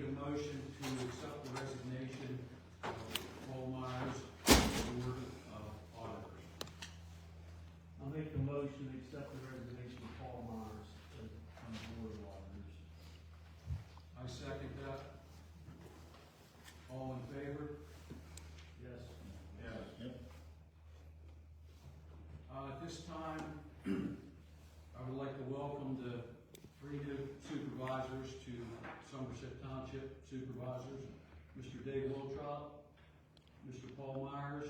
a motion to accept the resignation of Paul Myers, Board of Auditors. I'll make the motion to accept the resignation of Paul Myers from the Board of Auditors. I second that. All in favor? Yes. Yes. Yep. At this time, I would like to welcome the 3 new supervisors to Somerset Township Supervisors, Mr. Dave Wiltrop, Mr. Paul Myers,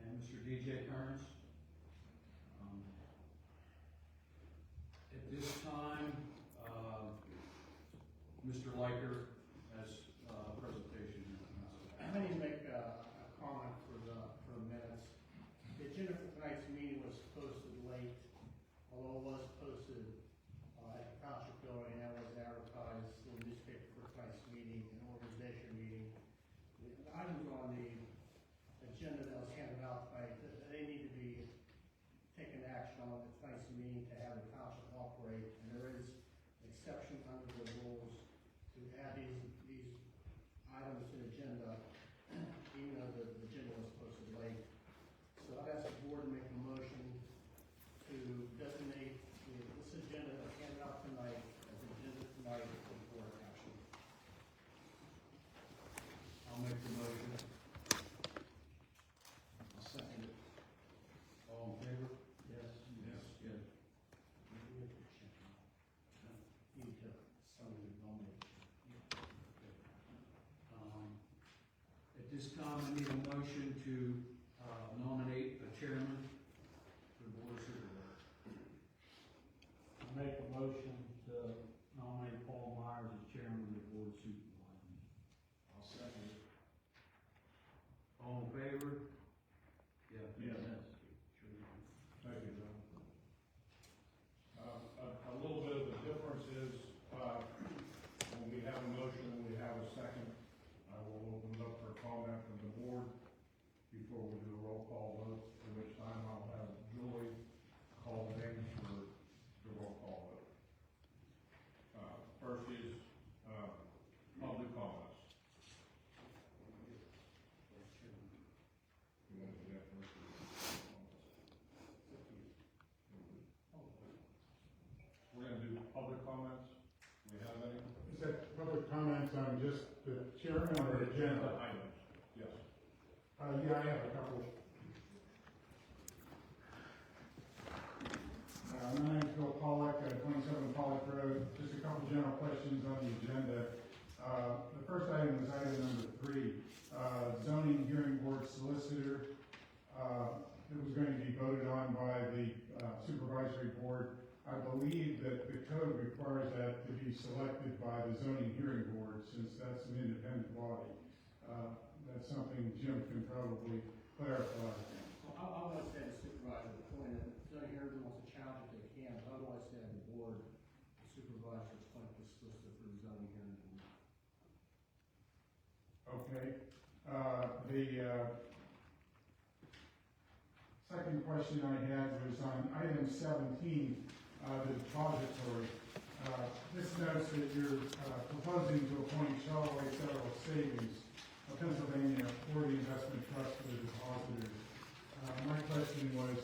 and Mr. DJ Kearns. At this time, Mr. Liker has a presentation. I need to make a comment for the minutes. The agenda for tonight's meeting was posted late, although it was posted at the township building and was advertised in the newspaper for tonight's meeting, an organization meeting. The items on the agenda that was handed out tonight, they need to be taken action on at tonight's meeting to have the township operate, and there is exception under the rules to add these items to the agenda, even though the agenda was posted late. So I'd ask the board to make a motion to designate this agenda that's handed out tonight as an agenda tonight for board action. I'll make the motion. I'll second it. All in favor? Yes. Yes. Good. You need to, somebody nominate. At this time, I need a motion to nominate a chairman for the Board of Supervisors. I'll make a motion to nominate Paul Myers as chairman of the Board of Supervisors. I'll second it. All in favor? Yeah. Yes. Thank you, John. A little bit of the difference is, when we have a motion and we have a second, I will open it up for comment from the board before we do a roll call vote, at which time I'll have Julie call names for the roll call vote. First is, public comments. You want to do that first? We're gonna do public comments. Do we have any? Is that public comments on just the chairman or agenda? Items, yes. Yeah, I have a couple. My name's Bill Pollack, 27 Pollack Road. Just a couple general questions on the agenda. The first item is item number 3, zoning hearing board solicitor. It was going to be voted on by the supervisory board. I believe that the code requires that to be selected by the zoning hearing board, since that's an independent body. That's something Jim can probably clarify. So I want to say the supervisor, the point that if the hearing wants to challenge it, they can, but otherwise they have the board, the supervisor appoint this solicitor for the zoning hearing board. Okay. The second question I had was on item 17, the depository. This notes that you're proposing to appoint Charlevoix Federal Savings of Pennsylvania for the investment trust for the depositors. My question was,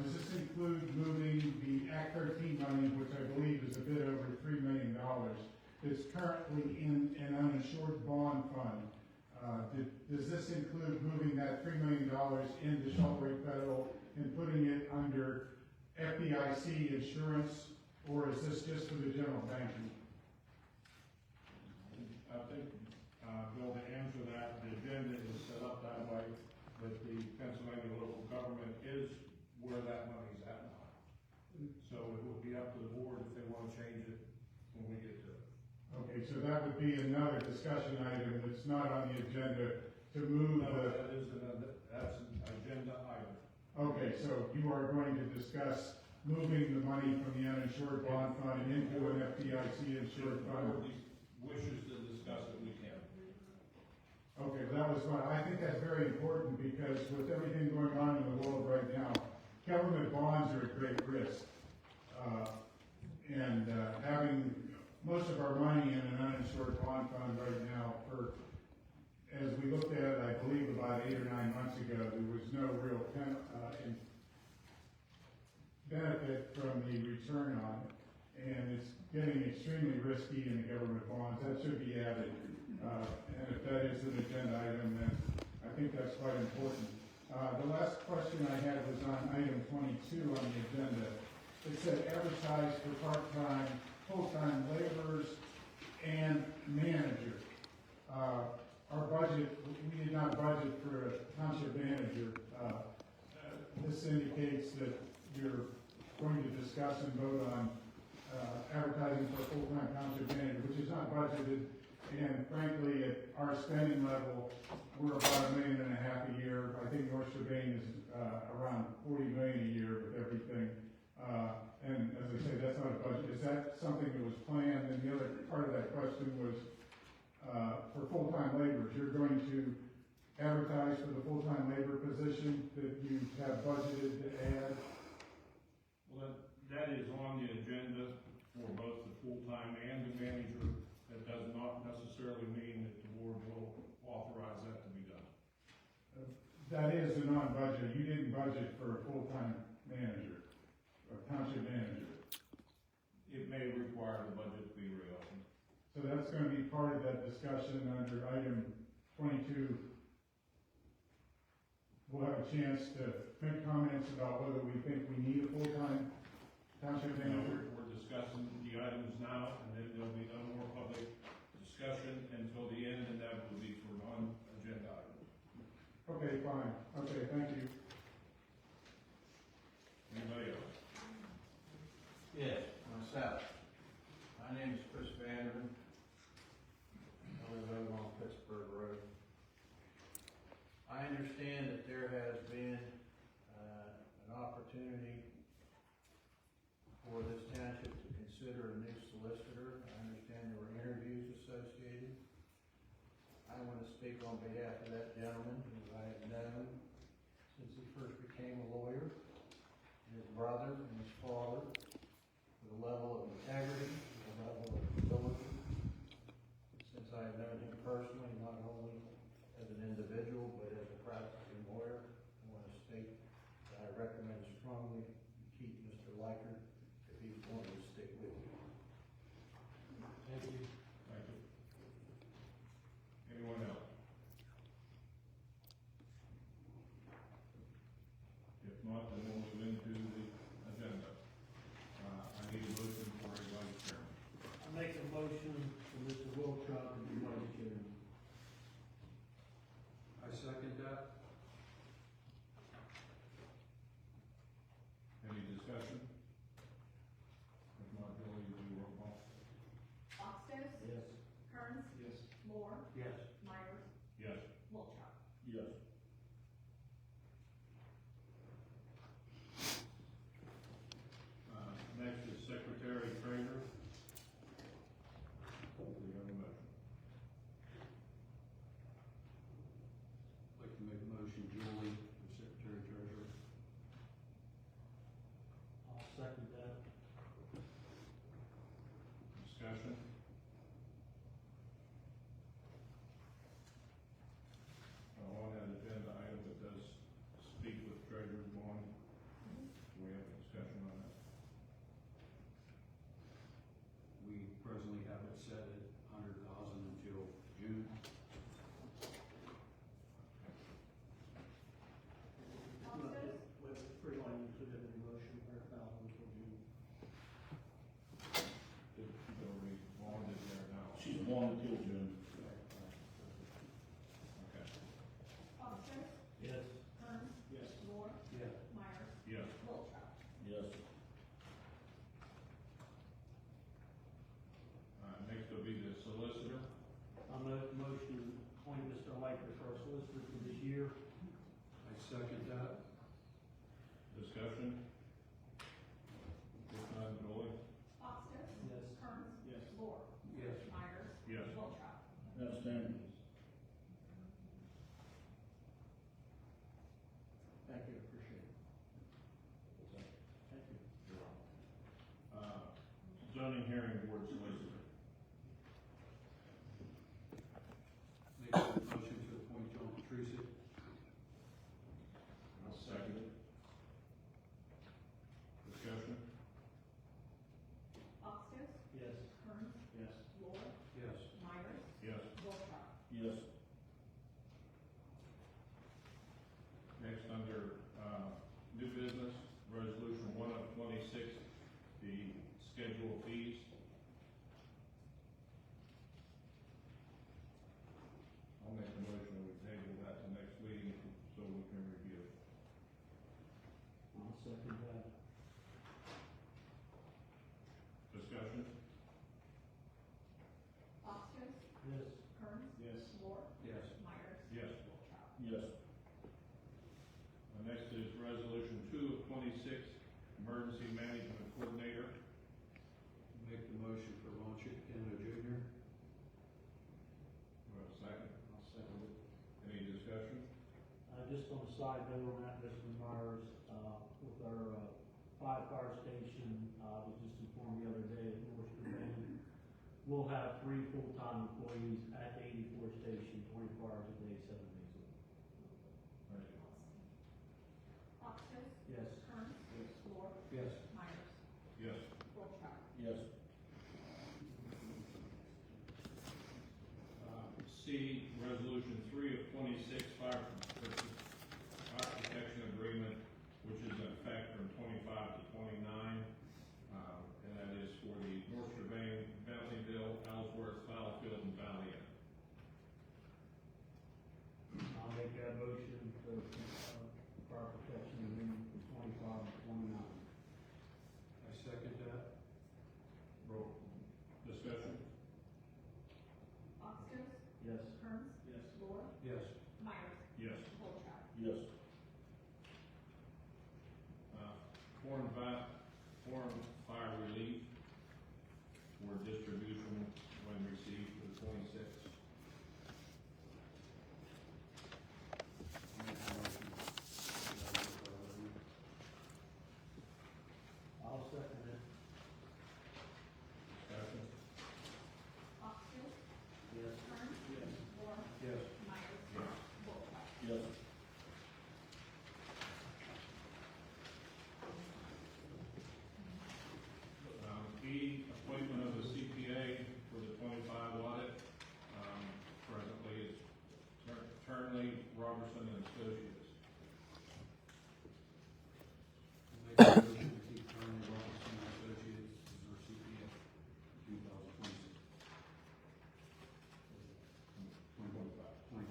does this include moving the Act 13 money, which I believe is a bit over $3 million? It's currently in an uninsured bond fund. Does this include moving that $3 million into Charlevoix Federal and putting it under FDIC insurance, or is this just for the general banking? I think, Bill, to answer that, the agenda is set up that way, that the Pennsylvania local government is where that money's at now. So it will be up to the board if they want to change it when we get to it. Okay, so that would be another discussion item that's not on the agenda to move No, the... that's an agenda item. Okay, so you are going to discuss moving the money from the uninsured bond fund into an FDIC insured If the fund? board wishes to discuss it, we can. Okay, that was fine. I think that's very important because with everything going on in the world right now, government bonds are at great risk. And having most of our money in an uninsured bond fund right now for, as we looked at it, I believe about 8 or 9 months ago, there was no real benefit from the return on it. And it's getting extremely risky in the government bonds. That should be added. And if that is an agenda item, then I think that's quite important. The last question I had was on item 22 on the agenda. It said advertise for part-time, full-time laborers and manager. Our budget, we did not budget for a township manager. This indicates that you're going to discuss and vote on advertising for a full-time township manager, which is not budgeted. And frankly, at our spending level, we're about $1.5 million a year. I think North Shebang is around $40 million a year with everything. And as I say, that's not a budget. Is that something that was planned? And the other part of that question was for full-time laborers. You're going to advertise for the full-time labor position that you have budgeted to add? Well, that is on the agenda for both the full-time and the manager. That does not necessarily mean that the board will authorize that to be done. That is a non-budget. You didn't budget for a full-time manager, a township manager. It may require the budget to be reopened. So that's going to be part of that discussion under item 22. We'll have a chance to make comments about whether we think we need a full-time township manager. We're discussing the items now, and then there'll be no more public discussion until the end, and that will be for non-agenda items. Okay, fine. Okay, thank you. Anybody else? Yes, myself. My name is Chris Vanderman. I live over on Pittsburgh Road. I understand that there has been an opportunity for this township to consider a new solicitor. I understand there were interviews associated. I want to speak on behalf of that gentleman who I have known since he first became a lawyer, and his brother and his father, with a level of integrity, a level of ability. Since I have known him personally, not only as an individual, but as a practicing lawyer, I want to state that I recommend strongly you keep Mr. Leiker if he's going to stick with you. Thank you. Thank you. Anyone else? If not, then we'll move into the agenda. I need a motion for a vice chairman. I make a motion for Mr. Wiltrop to be vice chairman. I second that. Any discussion? If not, Billy, will you roll call? Foxton, Yes. Kearns, Yes. Moore, Yes. Myers, Yes. Wiltshire. Yes. Next is secretary treasurer. We have a motion. I'd like to make a motion, Julie, for secretary treasurer. I'll second that. Discussion? On that agenda item that does speak with treasurer's bond. Do we have a discussion on that? We presently have it set at 100,000 until June. Foxton, With the free line included in the motion, 100,000 for June. The bond is there now. She's one until June. Okay. Foxton, Yes. Kearns, Yes. Moore, Yes. Myers, Yes. Wiltshire. Yes. Next will be the solicitor. I'll make a motion to appoint Mr. Leiker for our solicitor for this year. I second that. Discussion? If not, Billy? Foxton, Yes. Kearns, Yes. Moore, Yes. Myers, Yes. Wiltshire. Outstanding. Thank you, appreciate it. Thank you. Zoning hearing board solicitor. Yes. Next, under, new business, resolution 1 of 26, the schedule of fees. I'll make a motion, we table that to next meeting so we can review. I'll second that. Discussion? Foster, Yes. Kearns, Yes. Moore, Yes. Myers, Yes. Wolcott. Yes. Next is resolution 2 of 26, emergency management coordinator. Make the motion for Ron Chickeno Jr. Do I have a second? I'll second it. Any discussion? Just on a side note on that, Mr. Myers, with our, 5 fire station, I was just informed the other day at North Carolina, we'll have 3 full-time employees at the 84 station, 24 hours a day, 7 days a week. Foster, Yes. Kearns, Moore, Yes. Myers, Yes. Wolcott. Yes. C, resolution 3 of 26, fire protection agreement, which is in effect from 25 to 29. And that is for the North Shebang, Valleyville, Ellsworth, Fallowfield, and Valley. I'll make that motion for, fire protection agreement from 25 to 29. I second that. Roll. Discussion? Foster, Yes. Kearns, Yes. Moore, Yes. Myers, Yes. Wolcott. Yes. Foreign fire relief for distribution when received for the 26. I'll second it. Discussion? Foster, Yes. Kearns, Moore, Yes. Myers, Yes. Wolcott. Yes. E, appointment of the CPA for the 25 audit. Presently it's Turnley, Robertson, and Associates. Make the motion to keep Tony Robinson and Associates as our CPA 2026. 25.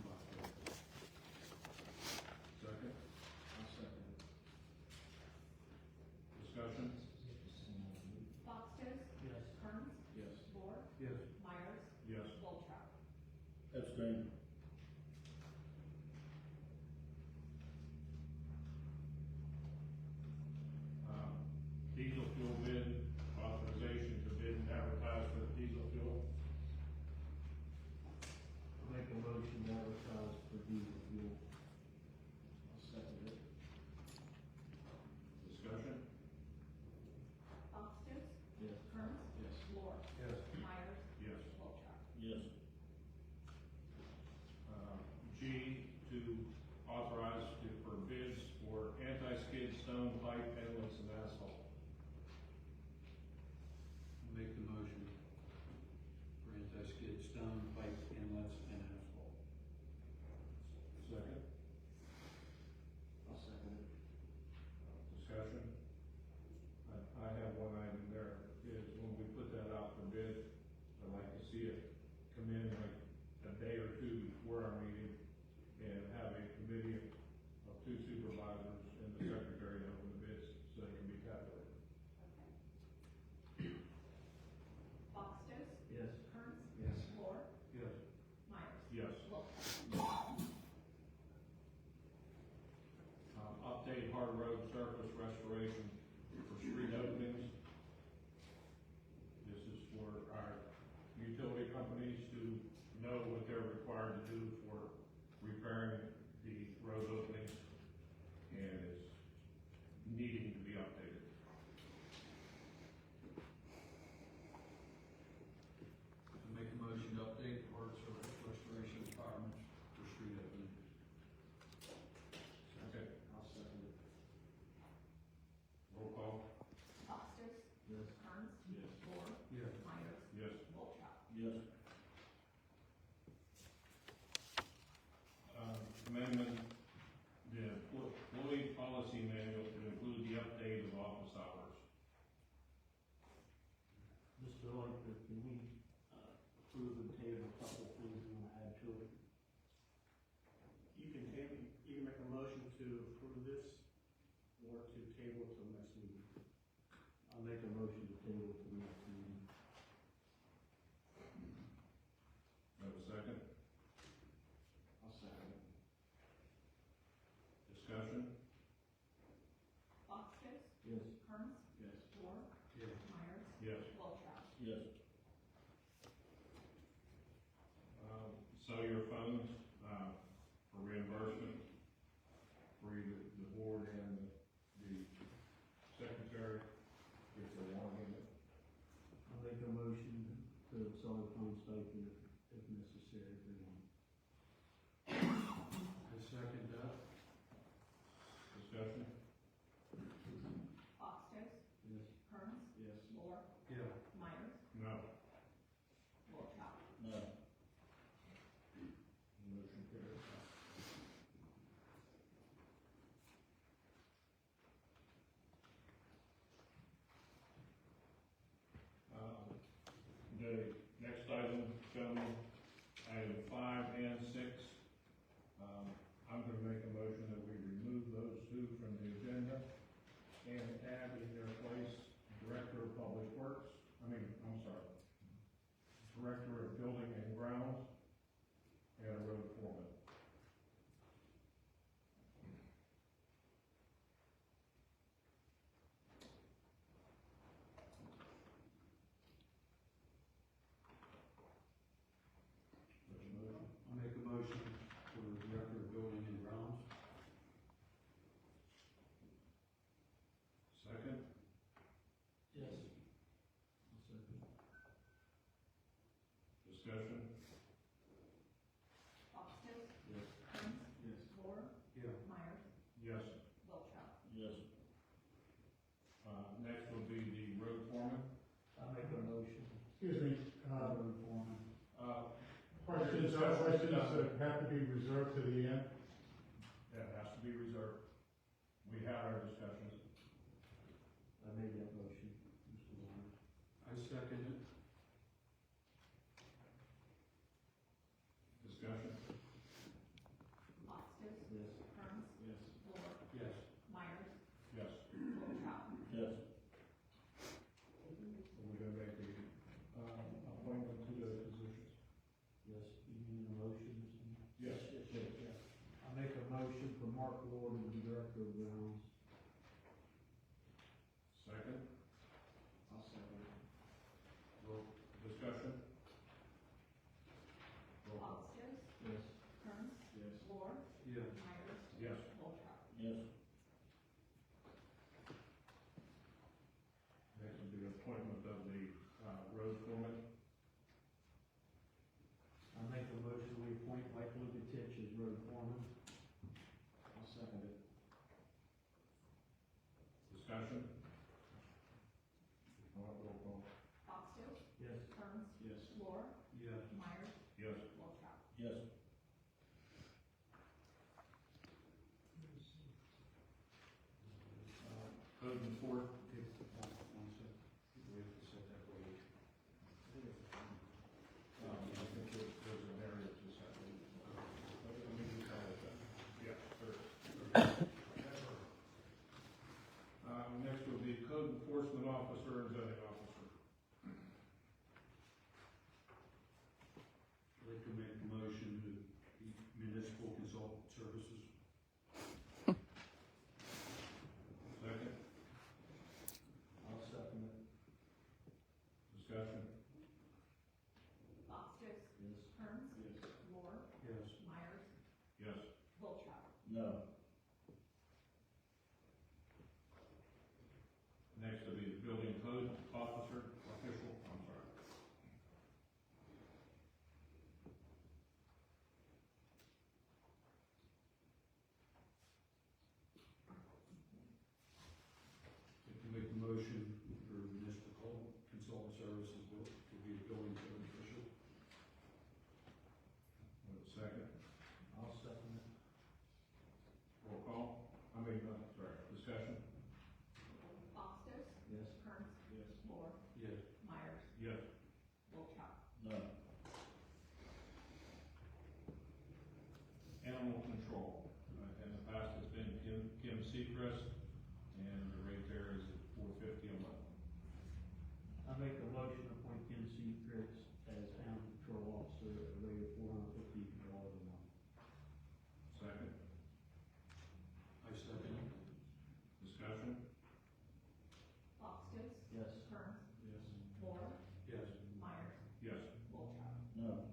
Second? I'll second it. Discussion? Foster, Yes. Kearns, Yes. Moore, Yes. Myers, Yes. Wolcott. Abstain. Diesel fuel bid, authorization to bid and advertise for the diesel fuel. I'll make a motion to advertise for diesel fuel. I'll second it. Discussion? Foster, Yes. Kearns, Yes. Moore, Yes. Myers, Yes. Wolcott. Yes. G, to authorize for bids for anti-skid stone pipe inlets and asphalt. Make the motion for anti-skid stone, pipe, inlets, and asphalt. Second? I'll second it. Discussion? I have one item there, is when we put that out for bid, I'd like to see it come in like a day or two before our meeting and have a committee of 2 supervisors and the secretary open the bids so they can be calculated. Foster, Yes. Kearns, Yes. Moore, Yes. Myers, Yes. Wolcott. Update hard road surface restoration for street openings. This is for our utility companies to know what they're required to do for repairing the road openings, and it's needing to be updated. I make a motion to update the hard surface restoration requirements for street openings. Okay, I'll second it. roll call. Foster, Yes. Kearns, Yes. Moore, Yes. Myers, Yes. Wolcott. Yes. reimbursement for either the board and the secretary, if they want to give it. I'll make a motion to solid fund stipend if necessary for them. I second that. Discussion? Bastos, Yes. Kearns, Yes. Moore, Yeah. Myers, No. Wolcott. No. Motion carries. The next item, gentlemen, item 5 and 6. I'm gonna make a motion that we remove those two from the agenda and add in their place Director of Public Works, Director of Building and Grounds, and a road foreman. What's your motion? I'll make a motion for the Director of Building and Grounds. Second? Yes. I'll second. Discussion? Bastos, Yes. Kearns, Yes. Moore, Yeah. Myers, Yes. Wolcott. Yes. Next will be the road foreman. I'll make a motion. Excuse me, Road foreman. questions have to be reserved to the end. That has to be reserved. We had our discussions. I made that motion, Mr. Warner. I second it. Discussion? Bastos, Yes. Kearns, Yes. Moore, Yes. Myers, Yes. Wolcott. Yes. Are we gonna make the, appointment to those positions? Yes, you need a motion, Mr. Yes. Yes. I make a motion for Mark Ward to be Director of Grounds. Second? I'll second it. Roll, discussion? Roll call. Bastos, Yes. Kearns, Yes. Moore, Yeah. Myers, Yes. Wolcott. Yes. Next will be appointment of the, road foreman. I make a motion we appoint Mike Lukatich as road foreman. I'll second it. Discussion? Roll call. Bastos, Yes. Kearns, Yes. Moore, Yeah. Myers, Yes. Wolcott. Yes. Code enforcement. One second. We have to set that for each. I think there's an area to set. Let me just call it that. Yeah, sure. Next will be code enforcement officer and zoning officer. I'd like to make a motion to municipal consultant services. Second? I'll second it. Discussion? Bastos, Yes. Kearns, Yes. Moore, Yes. Myers, Yes. Wolcott. No. Next will be building code officer, official, I'm sorry. If you make the motion for municipal consultant services, to be a building code official. Second? I'll second it. Roll call? Sorry, discussion? Bastos, Yes. Kearns, Yes. Moore, Yes. Myers, Yes. Wolcott. No. Animal control. In the past, it's been Kim Seacrest, and the rate there is at $4.50 a month. I make a motion to appoint Kim Seacrest as animal control officer at a rate of $450 a month. Second? I second it. Discussion? Bastos, Yes. Kearns, Yes. Moore, Yes. Myers, Yes. Wolcott. No.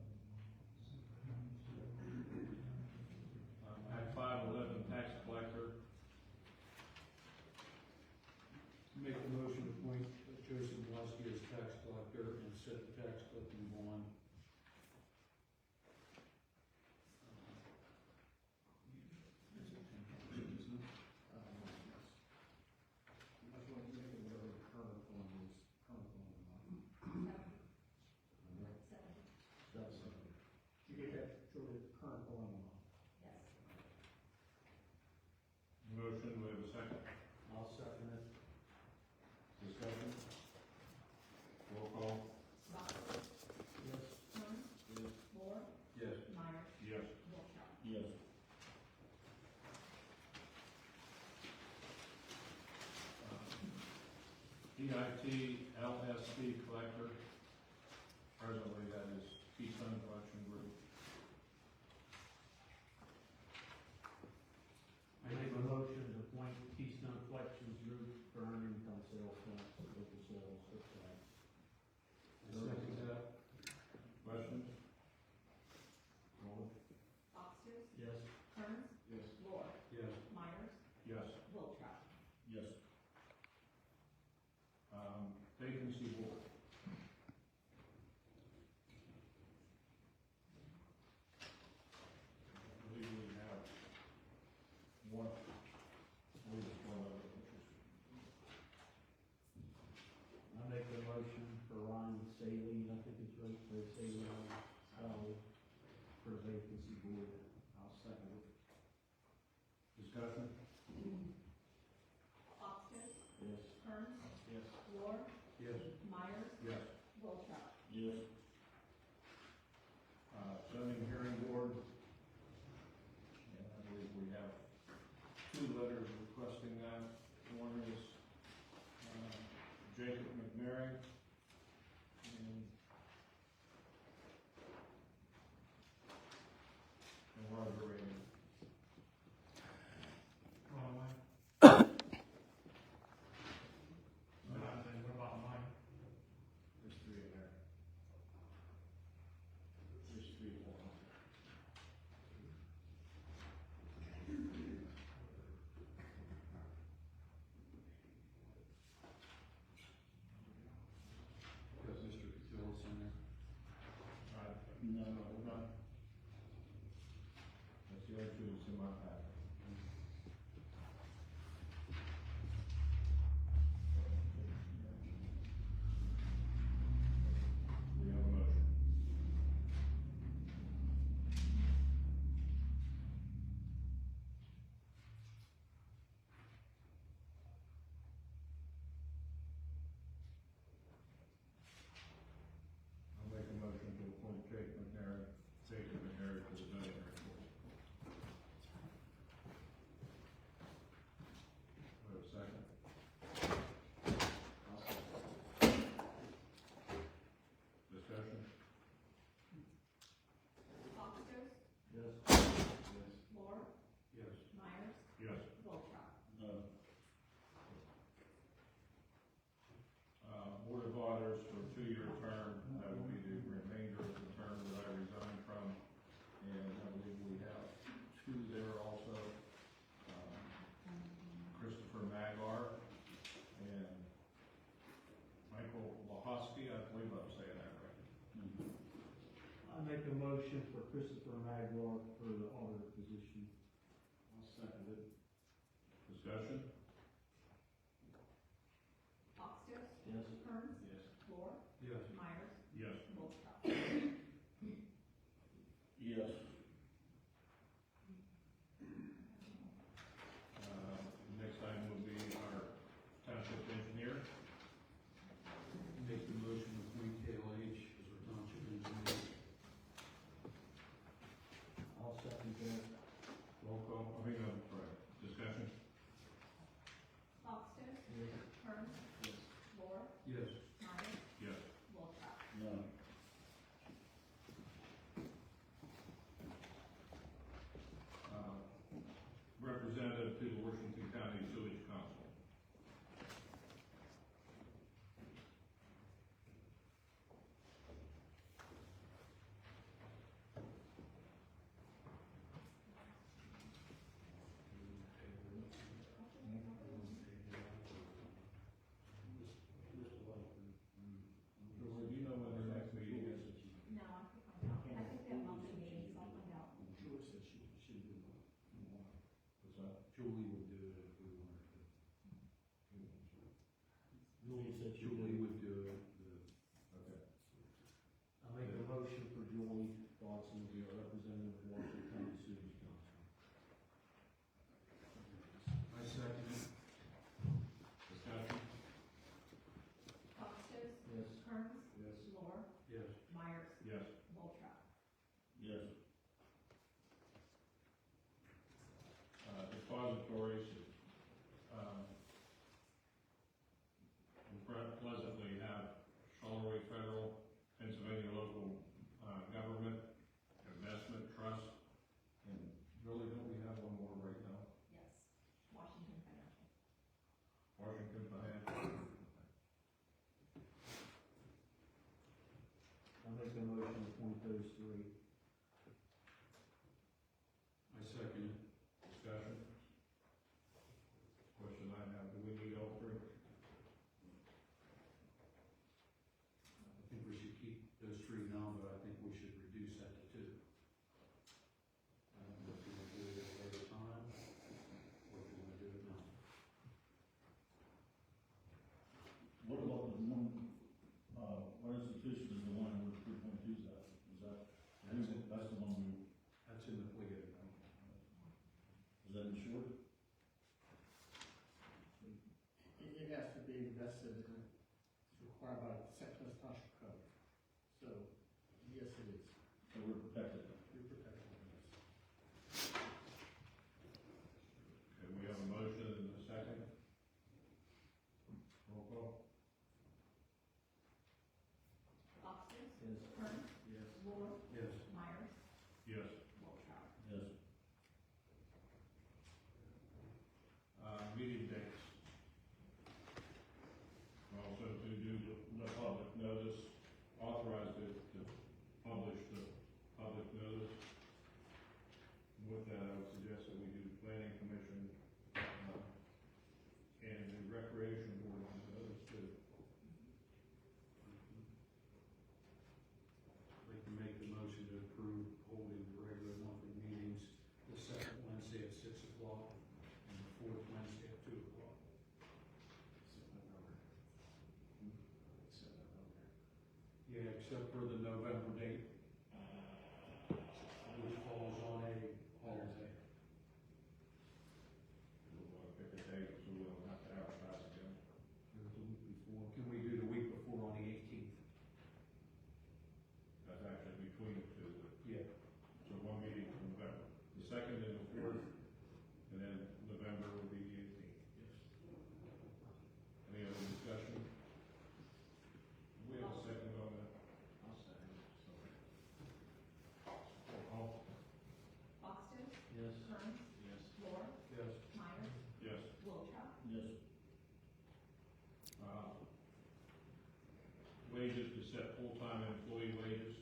Yes. Kearns, Yes. Lohr, Yes. Myers, Yes. Wiltrop. Yes. Vacancy board. I believe we have one, at least one other interest. I make the motion for Ryan Staley, I think it's right, for Staley, for the vacancy board. I'll second it. Discussion? Foster, Yes. Kearns, Yes. Lohr, Yes. Myers, Yes. Wiltrop. Yes. Zoning hearing board. And I believe we have two letters requesting that. One is, Jacob McNary. And Roger Raymond. Wrong way. What about mine? There's three in there. There's three more. Because Mr. Cotillo's in there. No, we're not. That's the other two that's in my packet. We have a motion. I'll make a motion to appoint Jacob McNary to the zoning hearing board. We have a second? I'll second. Discussion? Foster, Yes. Yes. Lohr, Yes. Myers, Yes. Wiltrop. No. Board of Auditors for a 2-year term, that would be the remainder of the term that I resigned from. And I believe we have two there also, Christopher Magar and Michael Lahosky, I believe I'm saying that right. I make a motion for Christopher Maglar for the auditor position. I'll second it. Discussion? Foster, Yes. Kearns, Yes. Lohr, Yes. Myers, Yes. Wiltrop. Yes. Next item will be our township engineer. Make the motion to appoint KLH as our township engineer. I'll second that. Roll call, sorry, discussion? Foster, Yes. Kearns, Yes. Lohr, Yes. Myers, Yes. Wiltrop. No. Representative to the Washington County Sewage Council. Mr. White. that insured? It has to be invested in, it's required by St. Louis Township Code. So, yes, it is. So we're protected. You're protected from this. Okay, we have a motion and a second. Roll call. Foster, Yes. Kearns, Yes. Moore, Yes. Myers, Yes. Wiltshire. Yes. Meeting dates. Also to do the public notice, authorize to publish the public notice. With that, I would suggest that we do planning commission, and the recreation board on those too. I'd like to make the motion to approve holding the regular monthly meetings the second Wednesday at 6 o'clock and the fourth Wednesday at 2 o'clock. Yeah, except for the November date, which falls on a holiday. We'll pick a date so we don't have to advertise again. Or the week before. Can we do the week before on the 18th? That's actually between the two. Yeah. So one meeting in November, the second and the fourth, and then November will be the 18th. Any other discussion? We have a second on that. I'll second it. Roll call. Foster, Yes. Kearns, Yes. Moore, Yes. Myers, Yes. Wiltshire. Yes. Wages to set full-time employee wages.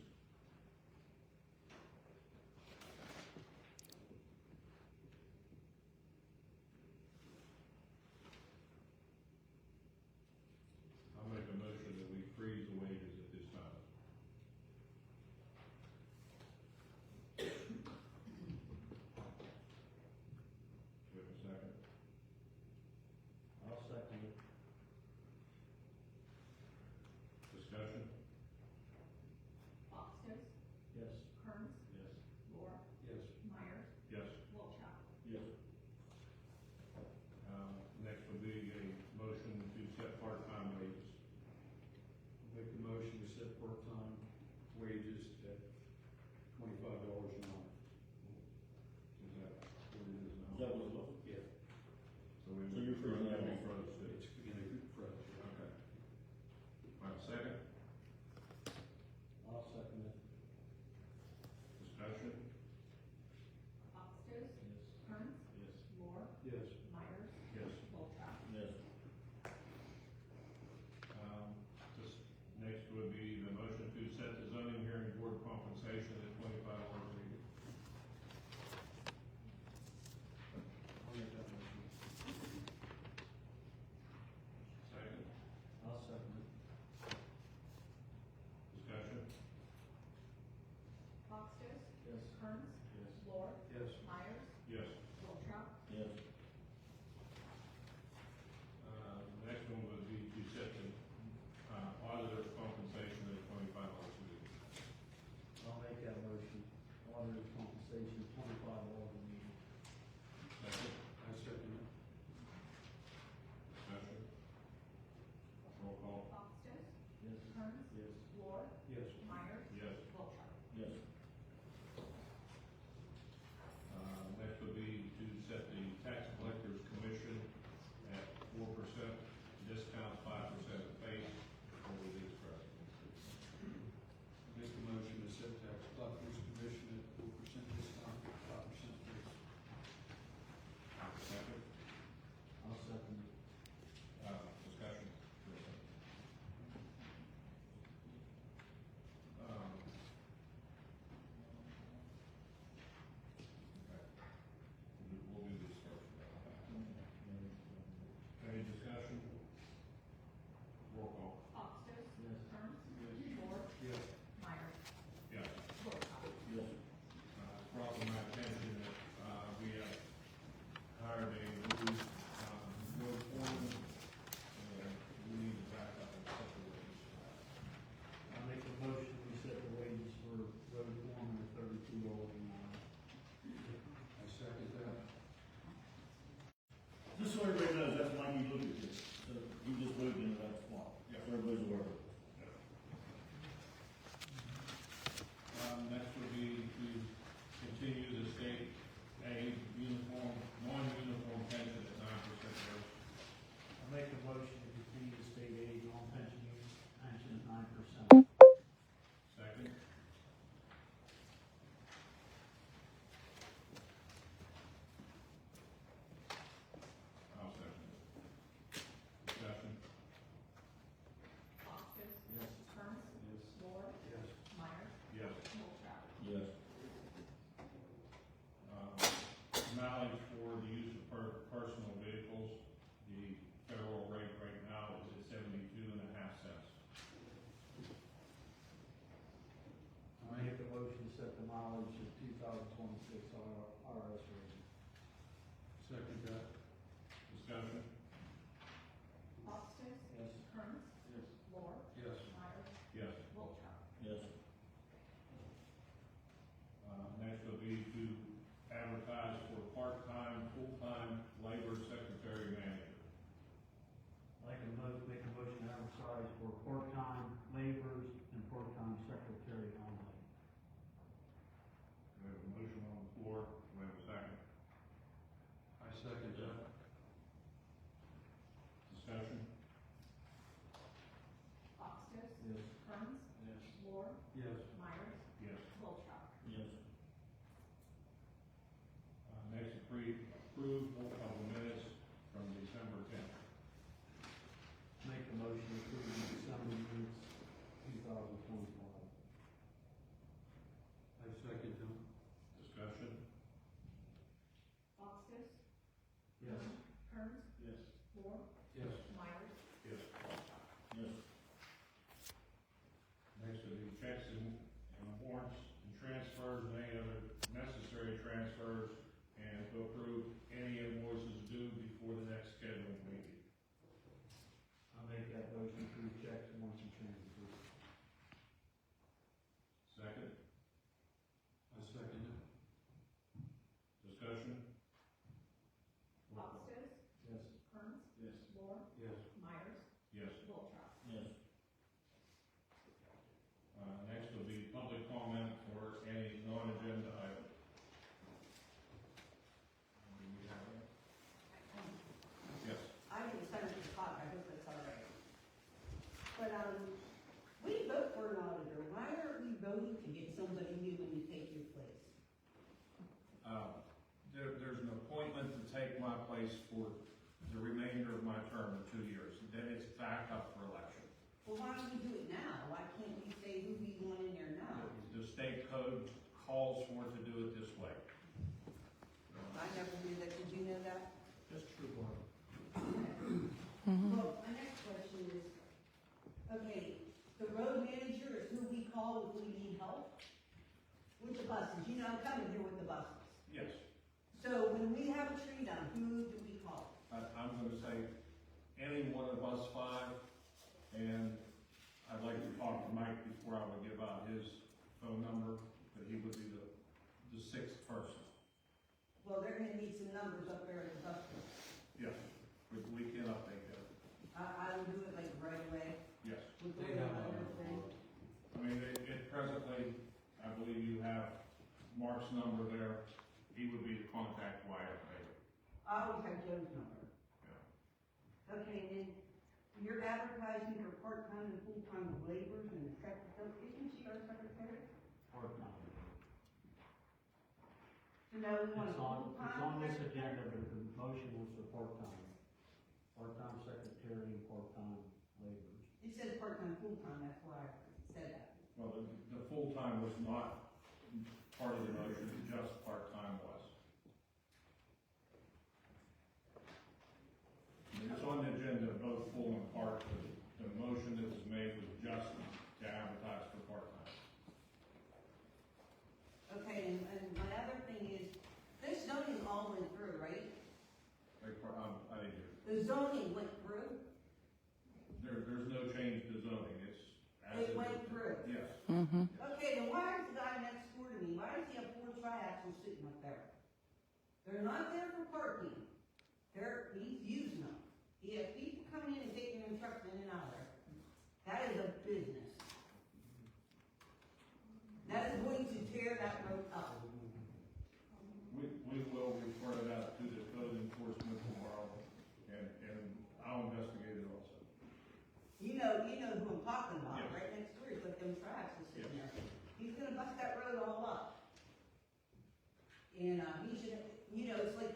I'll make a motion that we freeze the wages at this time. Do we have a second? I'll second it. Discussion? Foster, Yes. Kearns, Yes. Moore, Yes. Myers, Yes. Wiltshire. Yes. Next will be a motion to set part-time wages. Make the motion to set part-time wages at $25 an hour. Is that what it is now? Is that what it was? Yeah. So we. So you're freezing that That'd be one? froze too. It's beginning to froze. Okay. All right, second, I'll second it. discussion? Foster, Yes. Kearns, Yes. Moore, Yes. Myers, Yes. Wiltshire. Yes. This, next would be the motion to set the zoning hearing board compensation at $25 a week. I'll make that motion. Second, I'll second it. discussion? Foster, Yes. Kearns, Yes. Moore, Yes. Myers, Yes. Wiltshire. Yes. Next one would be to set the, auditor's compensation at $25 a week. I'll make that motion. Auditor's compensation, $25 a meeting. Second, I second it. discussion? Roll call. Foster, Yes. Kearns, Yes. Moore, Yes. Myers, Yes. Wiltshire. Yes. mileage for the use of personal vehicles. The federal rate right now is at 72.5 cents. I make a motion to set the mileage at 2026 RS rate. Second that. Discussion? Foster, Yes. Kearns, Yes. Moore, Yes. Myers, Yes. Woltrop. Yes. Next will be to advertise for part-time, full-time labor secretary manager. Make a motion to advertise for part-time laborers and part-time secretary only. We have a motion on the floor. We have a second. I second that. Discussion? Foster, Yes. Kearns, Yes. Moore, Yes. Myers, Yes. Woltrop. Yes. Next, approval of the minutes from December 10th. Make a motion to approve the December minutes 2025. I second them. Discussion? Foster, Yes. Kearns, Yes. Moore, Yes. Myers, Yes. Yes. Next will be checks and warrants and transfers and any other necessary transfers, and to approve any invoices due before the next scheduled meeting. I make that motion to checks, warrants, and transfers. Second? I second it. Discussion? Foster, Yes. Kearns, Yes. Moore, Yes. Myers, Yes. Woltrop. Yes. Next will be public comment for any non-agenda item. Do we have that? Yes. I didn't send it to Todd, I hope that's all right. But, we vote for an auditor, why aren't we voting to get somebody new in to take your place? There's an appointment to take my place for the remainder of my term of 2 years. Then it's back up for election. Well, why don't we do it now? Why can't we say who we want in there now? The state code calls for it to do it this way. I never knew that, did you know that? Just true word. Well, my next question is, okay, the road manager is who we call if we need help? With the buses, you know, I'm coming here with the buses. Yes, So when we have a tree down, who do we call? I'm going to say any one of us five, and I'd like to talk to Mike before I would give out his phone number, but he would be the sixth person. Well, they're gonna need some numbers up there at the bus stop. Yes, we can update that. I will do it like right away Yes. with the They way have I a- understand. I mean, it presently, I believe you have Mark's number there. He would be the contact wire later. I always have Joe's number. Yeah. Okay, and then you're advertising for part-time and full-time laborers and secretary, isn't she our secretary? Part-time. So now we want a It's on full-time this secretary? agenda, but the motion was for part-time. Part-time secretary and part-time laborers. It says part-time, full-time, that's why I said that. Well, the full-time was not part of the motion, just part-time was. I mean, it's on the agenda, both full and part, but the motion that was made was just to advertise for part-time. Okay, and my other thing is, this zoning all went through, right? I didn't hear. The zoning went through? There's no change to zoning, it's. as It went through. Yes. Okay, then why is the guy next door to me, why does he have 4 triaxles sitting up there? They're not there for parking. He's using them. He has people coming in and taking their trucks in and out of there. That is a business. That is going to tear that road up. We will refer that to the code enforcement tomorrow, and I'll investigate it also. You know who I'm talking about, Yes. right next door, he's got them triaxles sitting there. He's gonna bust that road all up. And, he should, it's like,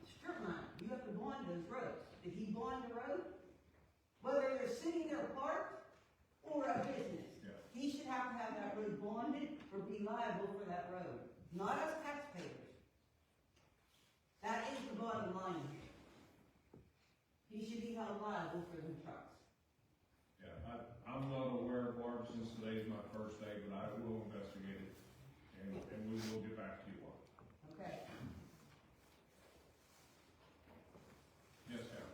strip mine, you have to bond those roads. If he bond the road, whether they're sitting there parked or a business, Yeah. he should have to have that road bonded or be liable for that road, not us taxpayers. bottom line here. He should be held liable for them trucks. Yeah, I'm not aware, Barb, since today is my first day, but I will investigate it, and we will get back to you on it. Okay. Yes, Kevin?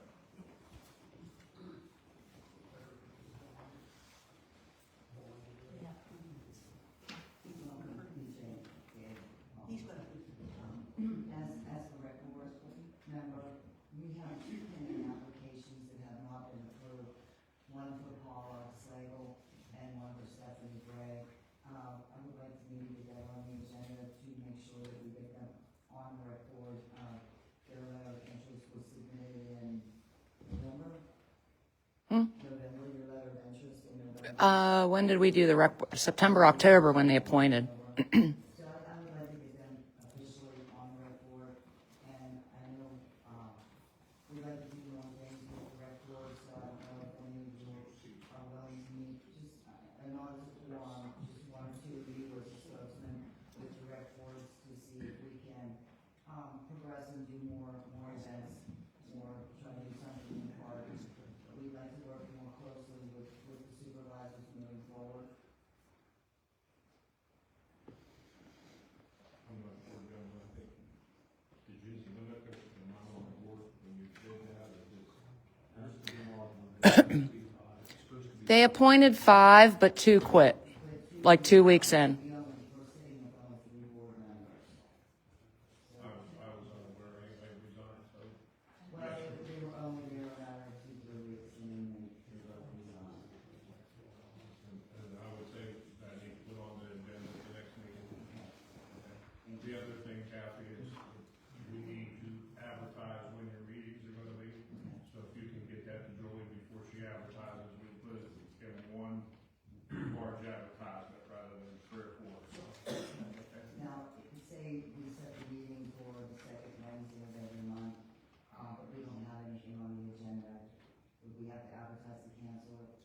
He's gonna, As the rec board member, we have two pending applications that have not been approved. One for Paula Slagle and one for Stephanie Gray. I would like to maybe get that on the agenda to make sure that we get them on the rec board. Their letter of interest was submitted in November. November, your letter of interest in November. When did we do the September, October when they appointed? So I would like to get them officially on the rec board, and I know, we like to do more things with the rec board, so I don't know if any of you are willing to meet, just, an honest forum, just one or two of you as a spokesman with the rec boards to see if we can, progress and do more events, or try to do something in the park. We'd like to work more closely with the supervisors moving forward. I'm not sure, John, I think, did you limit the amount on the board when you did that, or just? They appointed 5, but 2 quit, like 2 weeks in. We only, we're sitting with only 3 board members. I was unaware anybody resigned, so. Well, they were only there a matter of 2 or 3 weeks, and then they both resigned. And I would say that needs to put on the agenda for the next meeting. And the other thing, Kathy, is we need to advertise when your meetings are gonna be. So if you can get that to Julie before she advertises, we put it in one large advertisement rather than 3 or 4. So, okay. Now, say we set the meeting for the second Wednesday of every month, but we don't have anything on the agenda, would we have to advertise to cancel it?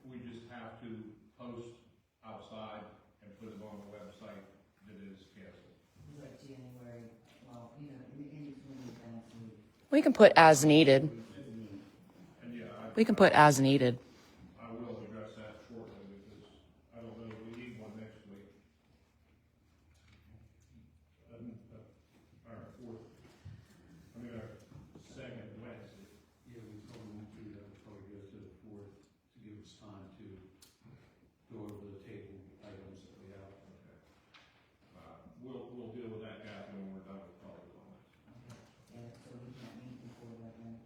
We just have to post outside and put it on the website that is canceled. Like January, well, you know, in between events, We can put as needed. And yeah, We can put as needed. I will address that shortly because I don't know, we need one next week. Our fourth, our second Wednesday. Yeah, we probably won't do that, we'll probably go to the 4th to give us time to go over the table items that we have. We'll deal with that, Kathy, when we're done with public comments. yeah, so we can't meet before that then?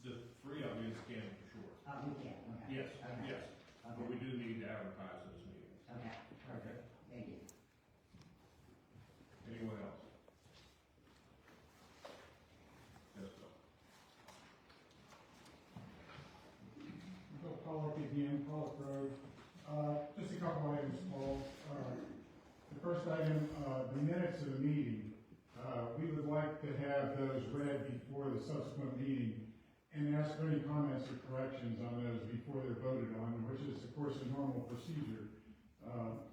The 3 of you can for sure. We can, okay. Yes, Okay. yes, but Okay, we do need to advertise those meetings. okay, perfect, thank you. Anyone else? Yes, Bill. Bill Pollock again, Pollock Road. Just a couple items, Paul. The first item, the minutes of the meeting. We would like to have those read before the subsequent meeting and ask for any comments or corrections on those before they're voted on, which is, of course, a normal procedure.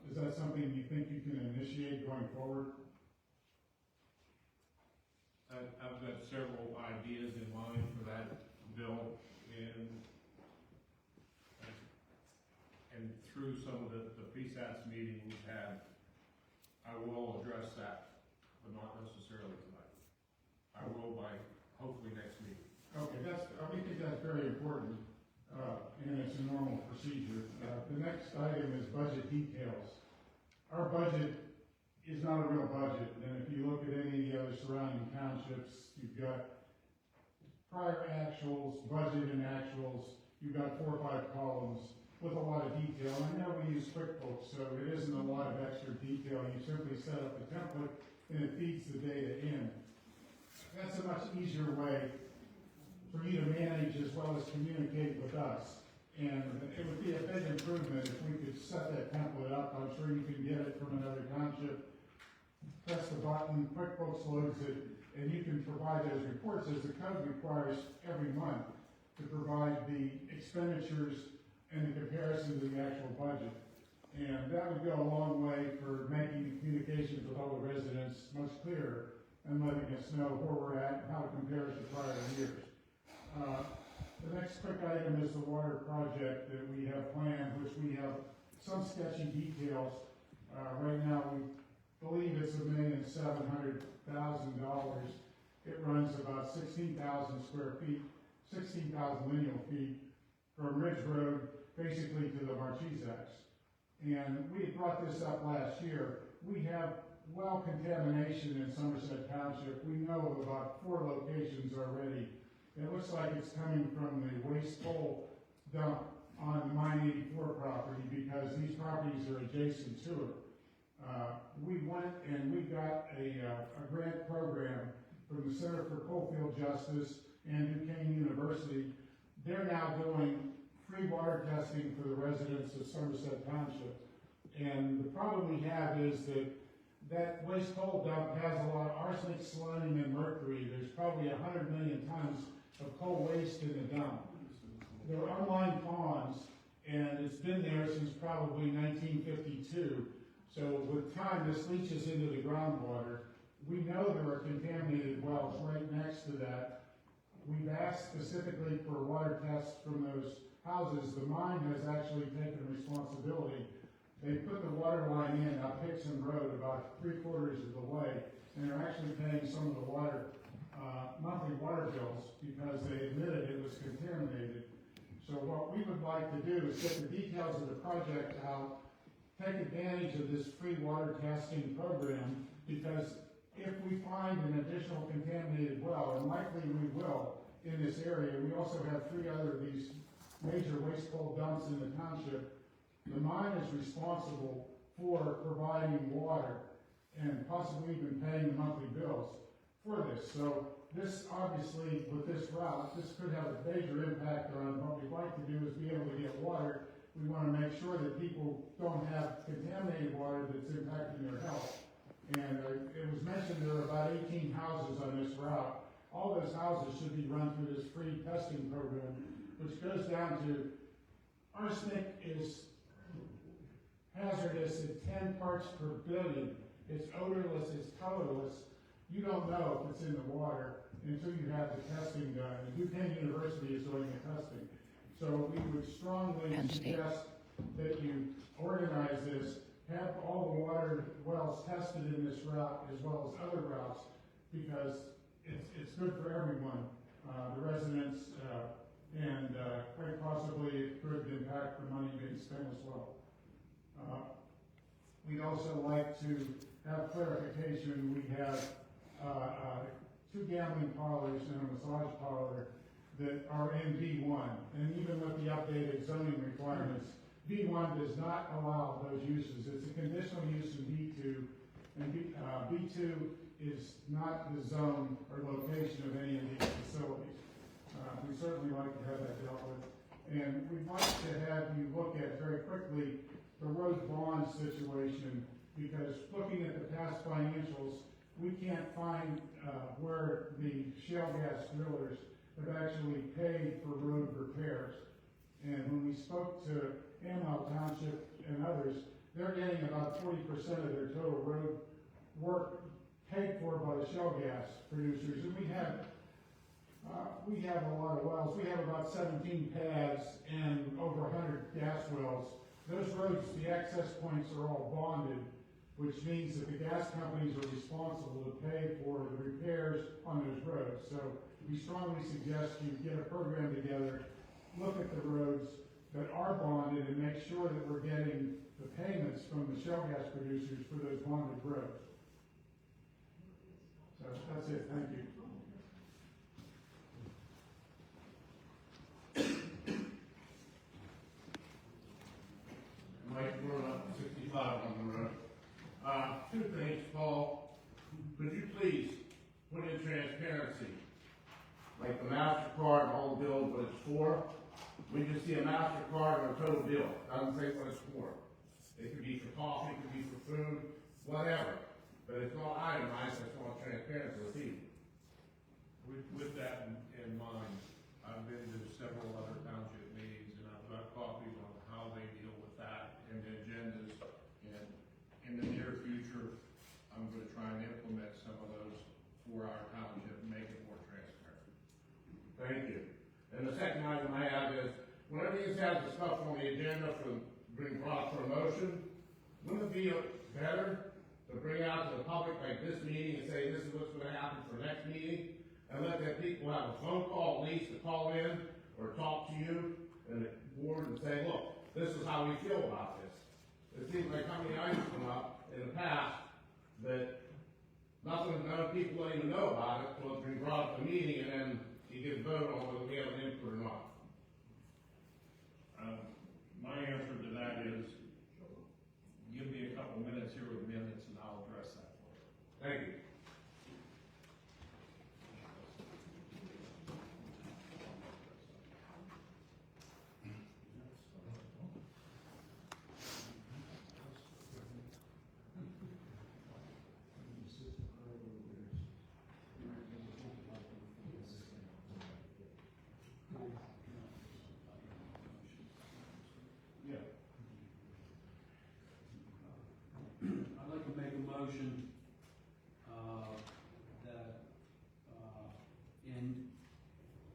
Is that something you think you can initiate going forward? I've got several ideas in mind for that, Bill, and through some of the PSATS meeting we've had, I will address that, but not necessarily tonight. I will by hopefully next meeting. Okay, we think that's very important, and it's a normal procedure. The next item is budget details. Our budget is not a real budget, and if you look at any of the other surrounding townships, you've got prior actuals, budget and actuals, you've got 4 or 5 columns with a lot of detail. And I know we use QuickBooks, so it isn't a lot of extra detail. You simply set up the template and it feeds the data in. That's a much easier way for you to manage as well as communicate with us. And it would be a big improvement if we could set that template up. I'm sure you can get it from another township. Press the button, QuickBooks loads it, and you can provide those reports as the code requires every month to provide the expenditures and the comparison to the actual budget. And that would go a long way for making the communications with all the residents much clearer and much letting us know where we're at and how it compares to prior years. The next quick item is the water project that we have planned, which we have some sketchy details. Right now, we believe it's $1,700,000. It runs about 16,000 square feet, 16,000 lineal feet from Ridge Road basically to the Marchesax. And we had brought this up last year. We have well contamination in Somerset Township. We know of about 4 locations already. It looks like it's coming from the waste coal dump on Mine 84 property because these properties are adjacent to it. We went and we got a grant program from the Center for Coalfield Justice and Duquesne University. They're now doing free water testing for the residents of Somerset Township. And the problem we have is that waste coal dump has a lot of arsenic, selenium, and mercury. There's probably 100 million tons of coal waste in the dump. There are unlined ponds, and it's been there since probably 1952. So with time, this leaches into the groundwater. We know there are contaminated wells right next to that. We've asked specifically for water tests from those houses. The mine has actually taken responsibility. They put the water line in up Hickson Road about 3/4 of the way, and they're actually paying some of the monthly water bills because they admitted it was contaminated. So what we would like to do is get the details of the project out, take advantage of this free water testing program, because if we find an additional contaminated well, and likely we will in this area, we also have 3 other of these major waste coal dumps in the township. The mine is responsible for providing water and possibly even paying the monthly bills for this. So this, obviously, with this route, this could have a major impact on what we'd like to do is be able to get water. We want to make sure that people don't have contaminated water that's impacting their health. And it was mentioned there are about 18 houses on this route. All those houses should be run through this free testing program, which goes down to arsenic is hazardous at 10 parts per billion. It's odorless, it's colorless. You don't know if it's in the water until you have the testing done. And Duquesne University is doing the testing. So we would strongly suggest that you organize this, have all the water wells tested in this route as well as other routes, because it's good for everyone, the residents, and quite possibly it could impact the money being spent as well. We'd also like to have clarification. We have 2 gambling parlors and a massage parlor that are in B1, and even with the updated zoning requirements, B1 does not allow those uses. It's a conditional use in B2, and B2 is not the zone or location of any of these facilities. We certainly like to have that dealt with. And we'd like to have you look at very quickly the road bond situation, because looking at the past financials, we can't find where the shale gas drillers have actually paid for road repairs. And when we spoke to Amwell Township and others, they're getting about 40% of their total road work paid for by the shale gas producers. And we have a lot of wells. We have about 17 pads and over 100 gas wells. Those roads, the access points are all bonded, which means that the gas companies are responsible to pay for the repairs on those roads. So we strongly suggest you get a program together, look at the roads that are bonded, and make sure that we're getting the payments from the shale gas producers for those bonded roads. So that's it. Thank you. Mike brought up 65 on the road. 2 things, Paul. Could you please put in transparency, like the MasterCard and all the bills, what it's for? We just see a MasterCard and a total bill. Doesn't say what it's for. It could be for coffee, it could be for food, whatever. But it's all itemized, it's all transparency. Let's see. With that in mind, I've been to several other township meetings, and I've got copies on how they deal with that and the agendas. And in the near future, I'm gonna try and implement some of those for our the agenda for, bring brought for a motion, wouldn't it be better to bring out to the public like this meeting and say, this is what's gonna happen for next meeting? And let the people have a phone call at least to call in or talk to you and the board and say, look, this is how we feel about this. It seems like how many items come up in the past that nothing, none of people don't even know about it, until it's been brought up at the meeting and then you get a vote on whether we have an input or not. My answer to that is, give me a couple minutes here with minutes and I'll address that for you. Thank you. I'd like to make a motion, that, in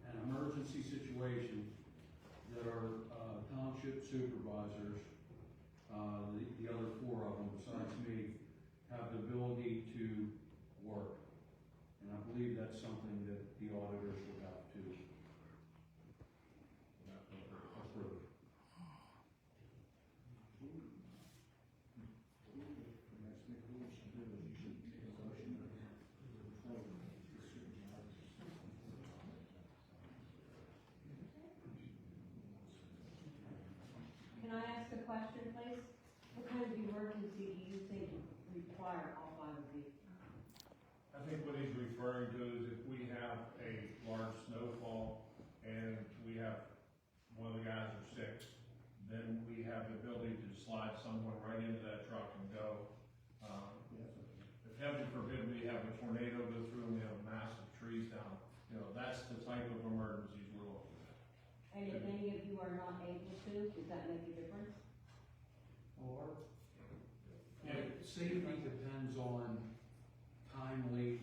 an emergency situation, that our, township supervisors, the other four of them besides me, have the ability to work. And I believe that's something that the auditors will have to approve. Can I ask a question, please? What kind of emergency do you think require all five of you? I think what he's referring to is if we have a large snowfall and we have, one of the guys are sick, then we have the ability to slide someone right into that truck and go. If heaven forbid we have a tornado go through and we have massive trees down, that's the type of emergencies we're looking at. And if any of you are not able to, does that make a difference? Or, safety depends on timely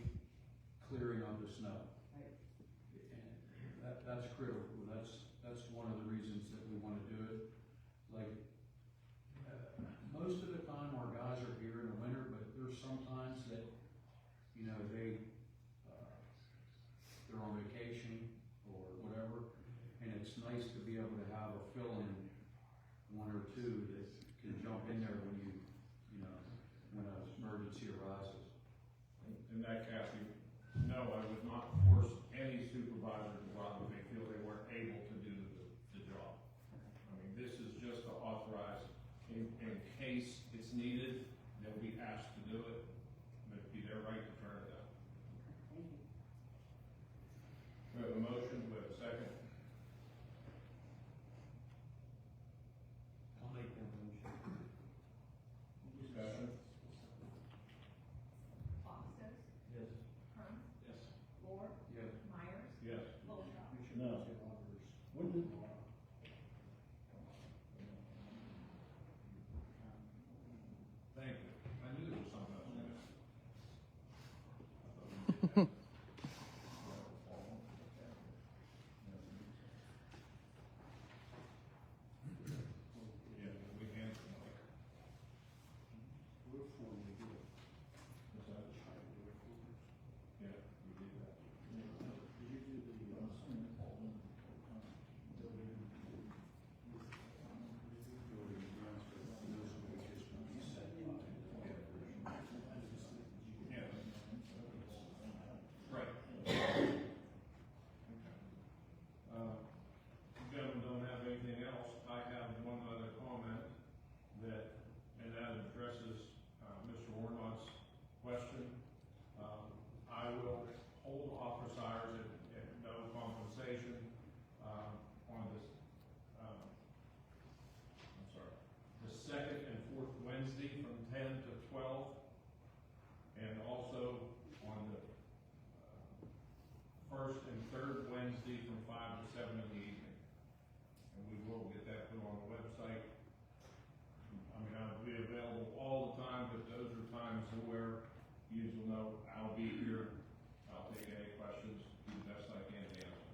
clearing of the snow. Right. And that's critical, that's one of the reasons that we wanna do it. Like, most of the time our guys are here in the winter, but there's sometimes that, they're on vacation or whatever, and it's nice to be able to have a fill-in one or two that can jump in there when when an emergency arises. In that, Kathy, no, I would not force any supervisor to go out if they feel they weren't able to do the job. I mean, this is just to authorize, in case it's needed, they'll be asked to do it, but it'd be their right to turn it down. Thank you. We have a motion, we have a second. I'll make that motion. Discussion? Foster, Yes. Crump, Yes. Moore, Yes. Myers, Yes. Wolstrout. No. When did? Thank you. I knew there was something else in there. Yeah, we hand them like. Yeah, we did that. Yeah. Right. Gentlemen don't have anything else. I have one other comment and that addresses, Mr. Warnock's question. I will hold office hours at no compensation, on this, the second and fourth Wednesday from 10 to 12, and also on the first and third Wednesday from 5 to 7 in the evening. And we will get that put on the website. I mean, I'll be available all the time, but those are times where you'll know I'll be here. I'll take any questions, do the best I can to answer.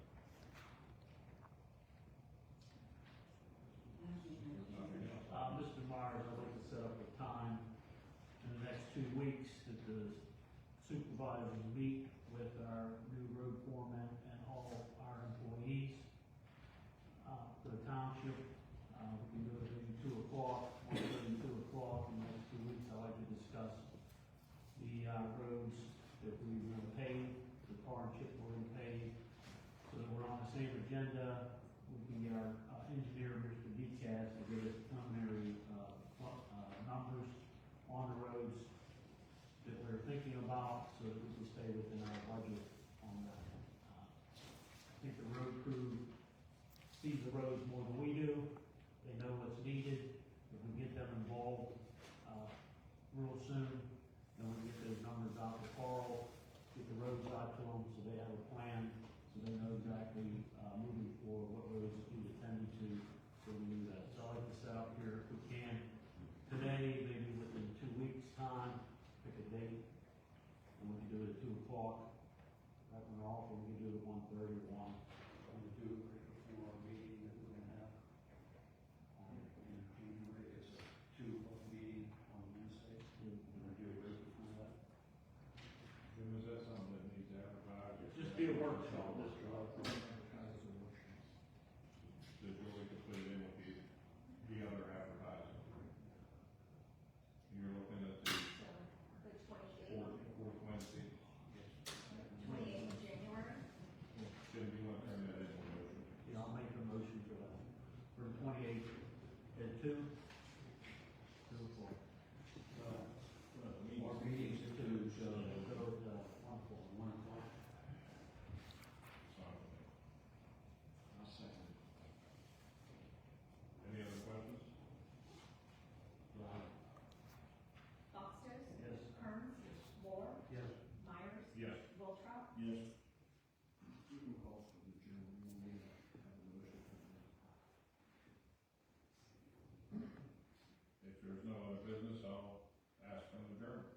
supervisors meet with our new road foreman and all our employees. For the township, we can do it maybe 2 o'clock, 1:30, 2 o'clock in the next 2 weeks. I'd like to discuss the roads that we will pave, the tar and chip we're going to pave, so that we're on the same agenda. We can get our engineer, Mr. Decas, to give us preliminary numbers on the roads that we're thinking about, so that we can stay within our budget on that. I think the road crew sees the roads more than we do. They know what's needed. If we get them involved real soon, then we get those numbers out to Carl, get the roads out to them, so they have a plan, so they know exactly moving forward what roads need attended to, so we do that. So I'd like to set up here, if we can, today, maybe within 2 weeks' time, pick a date, and we can do it at 2 o'clock. That one off, or we can do it at 1:30 or 1. Want to do it right before our meeting that we're gonna have in January. It's a 2 o'clock meeting on Wednesday. We're gonna do it right before that. Jim, is that something that needs advertised? Just be a workshop, Does That Julie could put it in with the other advertising? You're looking at the The 28th, fourth Wednesday. 28th of January. Jim, do you want to turn that into a motion? Yeah, I'll make a motion for that, for the 28th at 2. 2 o'clock. Our meeting's at 2, so Go to 1 o'clock. 1 o'clock. Fine with me. I'll second it. Any other questions? Foxton, Yes. Kearns, Moore, Yes. Myers, Yes. Wiltrop, Yes. You can call for the general meeting. Have a motion for that. If there's no other business, I'll ask for an adjournment.